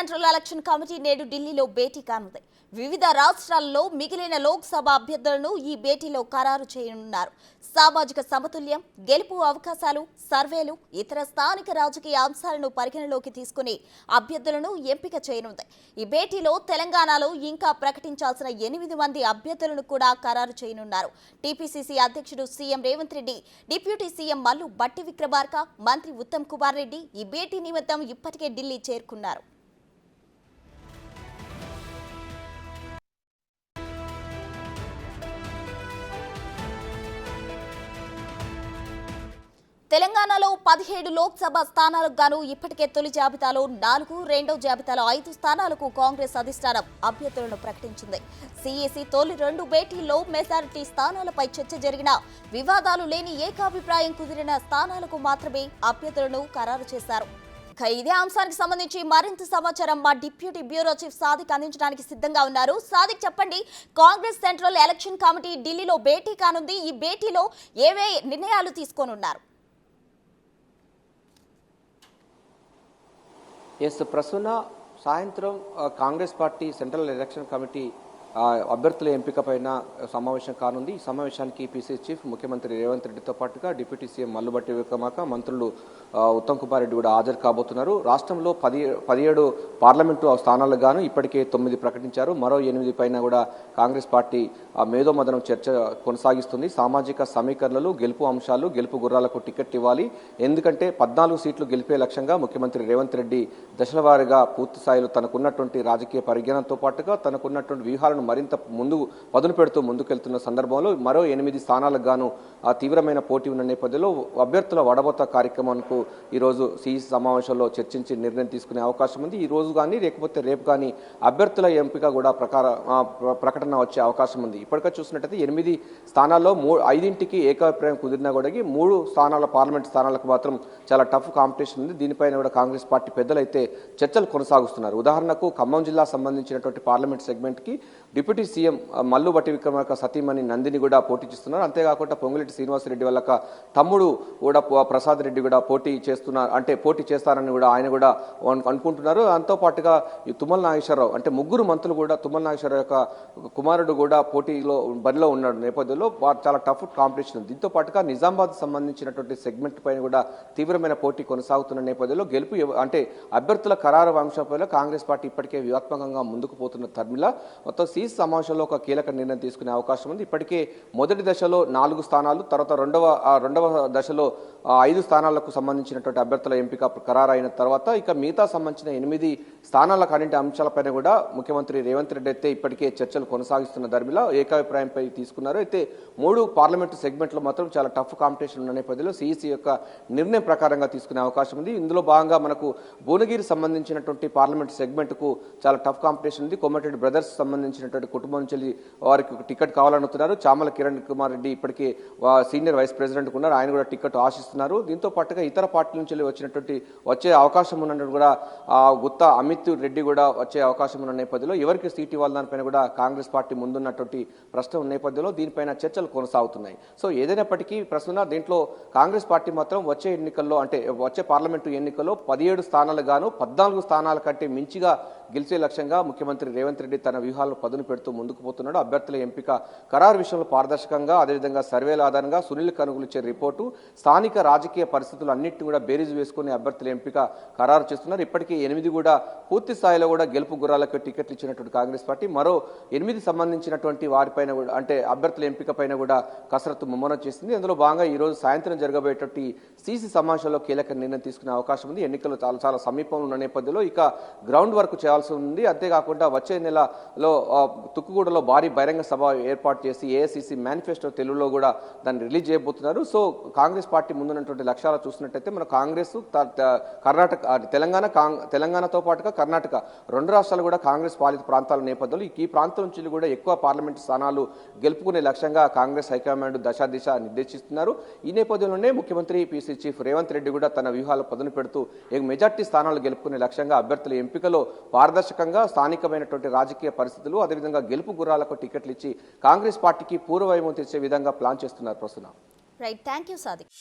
Central election committee నేడు ఢిల్లీలో భేటీ కానుంది. వివిధ రాష్ట్రాల్లో మిగిలిన లోక్సభ అభ్యర్థులను ఈ భేటీలో ఖరారు చేయనున్నారు. సామాజిక సమతుల్యం, గెలుపు అవకాశాలు, సర్వేలు, ఇతర స్థానిక రాజకీయ అంశాలను పరిగణలోకి తీసుకుని అభ్యర్థులను ఎంపిక చేయనుంది. ఈ భేటీలో తెలంగాణలో ఇంకా ప్రకటించాల్సిన 8 మంది అభ్యర్థులను కూడా ఖరారు చేయనున్నారు. టీపీసీసీ అధ్యక్షుడు CM Revanth Reddy, deputy CM Mallu Bhatti Vikramarka, మంత్రి ఉత్తమ్ కుమార్ రెడ్డి ఈ భేటీ నిమిత్తం ఇప్పటికే ఢిల్లీ చేరుకున్నారు. తెలంగాణలో 17 లోక్సభ స్థానాలకు గాను ఇప్పటికే తొలి జాబితాలో 4, రెండో జాబితాలో 5 స్థానాలకు కాంగ్రెస్ అధిష్టానం అభ్యర్థులను ప్రకటించింది. సీఈసీ తొలి 2 భేటీల్లో మెజారిటీ స్థానాలపై చర్చ జరిగిన, వివాదాలు లేని ఏకాభిప్రాయం కుదిరిన స్థానాలకు మాత్రమే అభ్యర్థులను ఖరారు చేశారు. ఇదే అంశానికి సంబంధించి మరింత సమాచారం మా డిప్యూటీ బ్యూరో చీఫ్ సాదిక్ అందించడానికి సిద్ధంగా ఉన్నారు. సాదిక్, చెప్పండి, కాంగ్రెస్ సెంట్రల్ ఎలక్షన్ కమిటీ ఢిల్లీలో భేటీ కానుంది. ఈ భేటీలో ఏవే నిర్ణయాలు తీసుకోనున్నారు? ప్రస్తుత సాయంత్రం Congress party central election committee అభ్యర్థుల ఎంపిక పైన సమావేశం కానుంది. ఈ సమావేశానికి పీసీసీ చీఫ్ ముఖ్యమంత్రి రేవంత్ రెడ్డితో పాటుగా డిప్యూటీ సీఎం మల్లు భట్టి విక్రమార్క, మంత్రులు ఉత్తమ్ కుమార్ రెడ్డి కూడా హాజరు కాబోతున్నారు. రాష్ట్రంలో 17 పార్లమెంటు స్థానాలకు గాను ఇప్పటికే 9 ప్రకటించారు. మరో 8 పైన కూడా కాంగ్రెస్ పార్టీ మేధోమదనం చర్చ కొనసాగిస్తుంది. సామాజిక సమీకరణలు, గెలుపు అంశాలు, గెలుపు గుర్రాలకు టికెట్ ఇవ్వాలి. ఎందుకంటే 14 సీట్లు గెలిపే లక్ష్యంగా ముఖ్యమంత్రి రేవంత్ రెడ్డి దశల వారీగా పూర్తి స్థాయిలో తనకున్నటువంటి రాజకీయ పరిజ్ఞానంతో పాటుగా తనకున్నటువంటి వ్యూహాలను మరింత పదును పెడుతూ ముందుకెళ్తున్న సందర్భంలో మరో 8 స్థానాలకు గాను తీవ్రమైన పోటీ ఉన్న నేపథ్యంలో అభ్యర్థుల వడబోత కార్యక్రమానికి ఈరోజు సీఈసీ సమావేశంలో చర్చించి నిర్ణయం తీసుకునే అవకాశం ఉంది. ఈ రోజు కానీ లేకపోతే రేపు కానీ అభ్యర్థుల ఎంపిక కూడా ప్రకటన వచ్చే అవకాశం ఉంది. ఇప్పటికే చూసినట్టయితే 8 స్థానాల్లో 5ంటికి ఏకాభిప్రాయం కుదిరినా కూడా 3 స్థానాల పార్లమెంట్ స్థానాలకు మాత్రం చాలా టఫ్ కాంపిటీషన్ ఉంది. దీనిపైన కూడా కాంగ్రెస్ పార్టీ పెద్దలైతే చర్చలు కొనసాగుతున్నారు. ఉదాహరణకు ఖమ్మం జిల్లా సంబంధించినటువంటి పార్లమెంట్ సెగ్మెంట్కి డిప్యూటీ సీఎం మల్లు భట్టి విక్రమార్క సతీమణి నందిని కూడా పోటీ చేస్తున్నారు. అంతేకాకుండా పొంగులేటి శ్రీనివాసరెడ్డి వాళ్ళ తమ్ముడు కూడా ప్రసాద్ రెడ్డి కూడా పోటీ చేస్తారని కూడా ఆయన కూడా అనుకుంటున్నారు. దాంతో పాటుగా ఈ తుమ్మల నాగేశ్వరరావు అంటే 3 మంత్రులు కూడా తుమ్మల నాగేశ్వరరావు యొక్క కుమారుడు కూడా బరిలో ఉన్న నేపథ్యంలో చాలా టఫ్ కాంపిటీషన్ ఉంది. దీంతో పాటుగా నిజామాబాద్ సంబంధించినటువంటి సెగ్మెంట్ పైన కూడా తీవ్రమైన పోటీ కొనసాగుతున్న నేపథ్యంలో గెలుపు అంటే అభ్యర్థుల ఖరారు అంశంపై కాంగ్రెస్ పార్టీ ఇప్పటికే వ్యూహాత్మకంగా ముందుకు పోతున్న తర్మిల మొత్తం సీఈసీ సమావేశంలో ఒక కీలక నిర్ణయం తీసుకునే అవకాశం ఉంది. ఇప్పటికే మొదటి దశలో 4 స్థానాలు, తర్వాత రెండవ దశలో 5 స్థానాలకు సంబంధించినటువంటి అభ్యర్థుల ఎంపిక ఖరారైన తర్వాత ఇక మిగతా సంబంధించిన 8 స్థానాలకు అన్నింటి అంశాలపైన కూడా ముఖ్యమంత్రి రేవంత్ రెడ్డి అయితే ఇప్పటికే చర్చలు కొనసాగిస్తున్న ధర్మిలా ఏకాభిప్రాయంపై తీసుకున్నారు. అయితే 3 పార్లమెంటు సెగ్మెంట్లో మాత్రం చాలా టఫ్ కాంపిటీషన్ ఉన్న నేపథ్యంలో సీఈసీ యొక్క నిర్ణయం ప్రకారంగా తీసుకునే అవకాశం ఉంది. ఇందులో భాగంగా మనకు భువనగిరి సంబంధించినటువంటి పార్లమెంట్ సెగ్మెంట్కు చాలా టఫ్ కాంపిటీషన్ ఉంది. కోమటిరెడ్డి బ్రదర్స్ సంబంధించినటువంటి కుటుంబం నుంచి వారికి టికెట్ కావాలనుతున్నారు. చామల కిరణ్ కుమార్ రెడ్డి ఇప్పటికే సీనియర్ వైస్ ప్రెసిడెంట్ ఉన్నారు, ఆయన కూడా టికెట్ ఆశిస్తున్నారు. దీంతో పాటుగా ఇతర పార్టీల నుంచి వచ్చే అవకాశం ఉన్నట్టు కూడా గుత్తా అమిత్ రెడ్డి కూడా వచ్చే అవకాశం ఉన్న నేపథ్యంలో ఎవరికి సీట్ ఇవ్వాలి దానిపైన కూడా కాంగ్రెస్ పార్టీ ముందున్నటువంటి ప్రశ్న ఉన్న నేపథ్యంలో దీనిపైన చర్చలు కొనసాగుతున్నాయి. సో ఏదైనప్పటికీ ప్రస్తుతం దీంట్లో కాంగ్రెస్ పార్టీ మాత్రం వచ్చే ఎన్నికల్లో అంటే వచ్చే పార్లమెంటు ఎన్నికల్లో 17 స్థానాలు గాను 14 స్థానాల కంటే మించిగా గెలిచే లక్ష్యంగా ముఖ్యమంత్రి రేవంత్ రెడ్డి తన వ్యూహాలను పదును పెడుతూ ముందుకు పోతున్నాడు. అభ్యర్థుల ఎంపిక ఖరారు విషయంలో పారదర్శకంగా, అదేవిధంగా సర్వేల ఆధారంగా సునీల్ కనుగోలు ఇచ్చే రిపోర్టు, స్థానిక రాజకీయ పరిస్థితులు అన్నింటినీ కూడా బేరీజు వేసుకుని అభ్యర్థుల ఎంపిక ఖరారు చేస్తున్నారు. ఇప్పటికీ 8 కూడా పూర్తి స్థాయిలో కూడా గెలుపు గుర్రాలకు టికెట్లు ఇచ్చినటువంటి కాంగ్రెస్ పార్టీ మరో 8 సంబంధించినటువంటి వారిపైన కూడా అంటే అభ్యర్థుల ఎంపిక పైన కూడా కసరత్తు ముమ్మరం చేసింది. అందులో భాగంగా ఈ రోజు సాయంత్రం జరగబోయేటువంటి సీసీ సమావేశంలో కీలక నిర్ణయం తీసుకునే అవకాశం ఉంది. ఎన్నికలు చాలా సమీపంలో ఉన్న నేపథ్యంలో ఇక గ్రౌండ్ వర్క్ చేయాల్సి ఉంది. అంతేకాకుండా వచ్చే నెలలో తుక్కుగూడలో భారీ బహిరంగ సభ ఏర్పాటు చేసి ఏఐసీసీ మేనిఫెస్టో తెలుగులో కూడా దాన్ని రిలీజ్ చేయబోతున్నారు. సో కాంగ్రెస్ పార్టీ ముందున్నటువంటి లక్ష్యాలు చూసినట్టయితే మన కాంగ్రెస్ కర్ణాటక తెలంగాణతో పాటుగా కర్ణాటక 2 రాష్ట్రాలు కూడా కాంగ్రెస్ పాలిత ప్రాంతాల నేపథ్యంలో ఈ ప్రాంతం నుంచి కూడా ఎక్కువ పార్లమెంటు స్థానాలు గెలుపుకునే లక్ష్యంగా కాంగ్రెస్ హైకమాండ్ దిశ నిర్దేశిస్తున్నారు. ఈ నేపథ్యంలోనే ముఖ్యమంత్రి పీసీ చీఫ్ రేవంత్ రెడ్డి కూడా తన వ్యూహాలు పదును పెడుతూ మెజార్టీ స్థానాలు గెలుపుకునే లక్ష్యంగా అభ్యర్థుల ఎంపికలో పారదర్శకంగా స్థానికమైనటువంటి రాజకీయ పరిస్థితులు అదేవిధంగా గెలుపు గుర్రాలకు టికెట్లు ఇచ్చి కాంగ్రెస్ పార్టీకి పూర్వవైభవం తెచ్చే విధంగా ప్లాన్ చేస్తున్నారు ప్రస్తుతం. Right, thank you Sadiq.